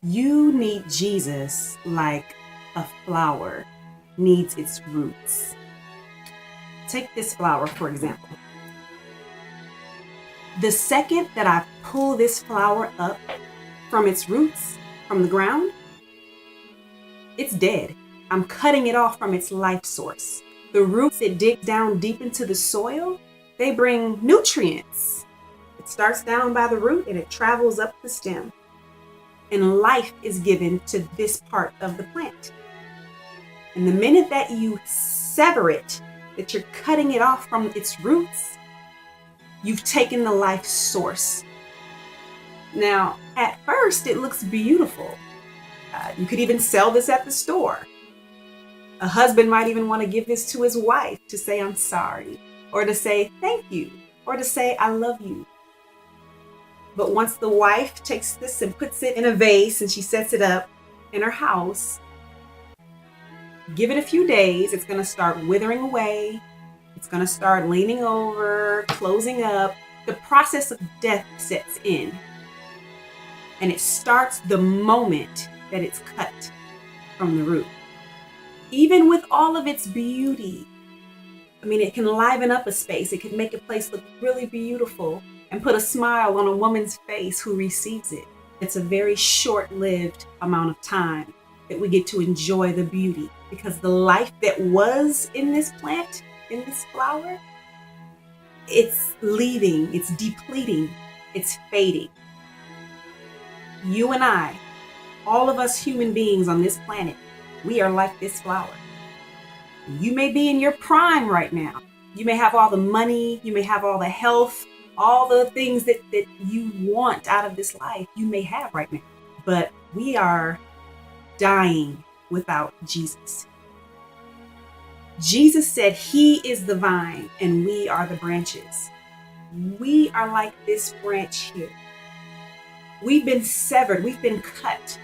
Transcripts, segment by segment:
You need Jesus like a flower needs its roots. Take this flower, for example. The second that I pull this flower up from its roots, from the ground, it's dead. I'm cutting it off from its life source. The roots that dig down deep into the soil, they bring nutrients. It starts down by the root and it travels up the stem. And life is given to this part of the plant. And the minute that you sever it, that you're cutting it off from its roots, you've taken the life source. Now, at first, it looks beautiful. You could even sell this at the store. A husband might even want to give this to his wife to say, I'm sorry, or to say, thank you, or to say, I love you. But once the wife takes this and puts it in a vase and she sets it up in her house, give it a few days, it's going to start withering away. It's going to start leaning over, closing up. The process of death sets in. And it starts the moment that it's cut from the root. Even with all of its beauty, it can liven up a space. It can make a place look really beautiful and put a smile on a woman's face who receives it. It's a very short-lived amount of time that we get to enjoy the beauty, because the life that was in this plant, in this flower, it's leaving, it's depleting, it's fading. You and I, all of us human beings on this planet, we are like this flower. You may be in your prime right now. You may have all the money, you may have all the health, all the things that you want out of this life, you may have right now. But we are dying without Jesus. Jesus said he is the vine and we are the branches. We are like this branch here. We've been severed, we've been cut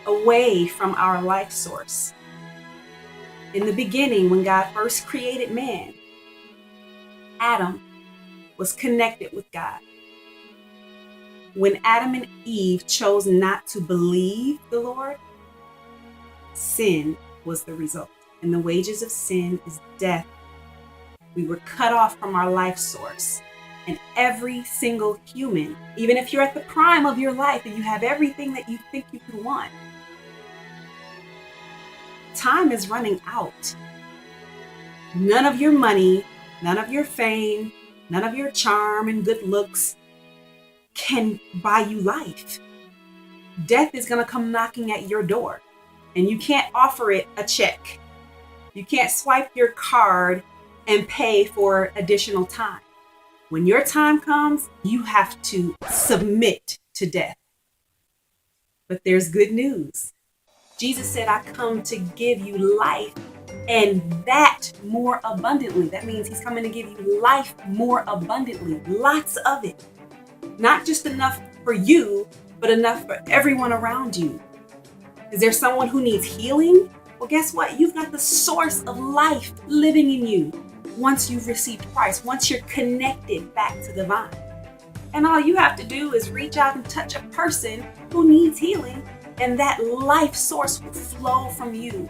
away from our life source. In the beginning, when God first created man, Adam was connected with God. When Adam and Eve chose not to believe the Lord, sin was the result. And the wages of sin is death. We were cut off from our life source. And every single human, even if you're at the prime of your life and you have everything that you think you could want, time is running out. None of your money, none of your fame, none of your charm and good looks can buy you life. Death is going to come knocking at your door, and you can't offer it a check. You can't swipe your card and pay for additional time. When your time comes, you have to submit to death. But there's good news. Jesus said, I come to give you life, and that more abundantly. That means he's coming to give you life more abundantly, lots of it. Not just enough for you, but enough for everyone around you. Is there someone who needs healing? Well, guess what? You've got the source of life living in you once you've received Christ, once you're connected back to the vine. And all you have to do is reach out and touch a person who needs healing, and that life source will flow from you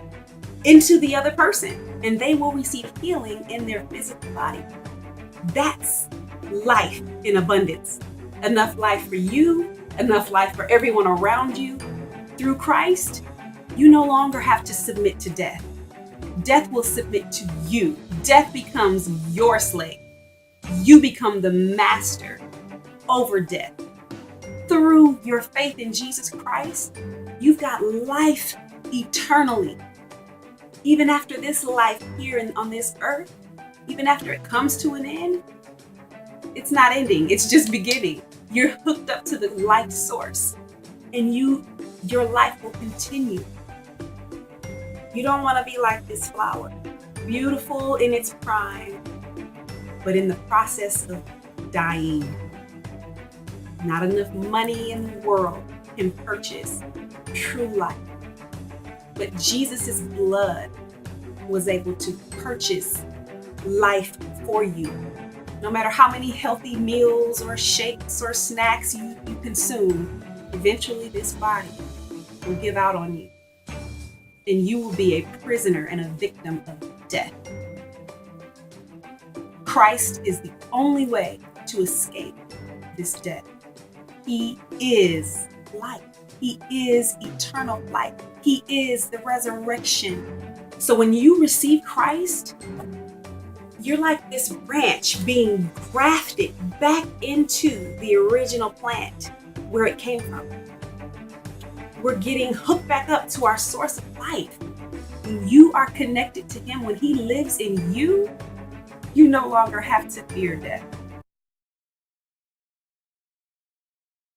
into the other person, and they will receive healing in their physical body. That's life in abundance. Enough life for you, enough life for everyone around you. Through Christ, you no longer have to submit to death. Death will submit to you. Death becomes your slave. You become the master over death. Through your faith in Jesus Christ, you've got life eternally. Even after this life here on this earth, even after it comes to an end, it's not ending, it's just beginning. You're hooked up to the life source, and your life will continue. You don't want to be like this flower, beautiful in its prime, but in the process of dying. Not enough money in the world can purchase true life. But Jesus' blood was able to purchase life for you. No matter how many healthy meals or shakes or snacks you consume, eventually this body will give out on you, and you will be a prisoner and a victim of death. Christ is the only way to escape this death. He is life. He is eternal life. He is the resurrection. So when you receive Christ, you're like this branch being grafted back into the original plant where it came from. We're getting hooked back up to our source of life. When you are connected to Him, when He lives in you, you no longer have to fear death.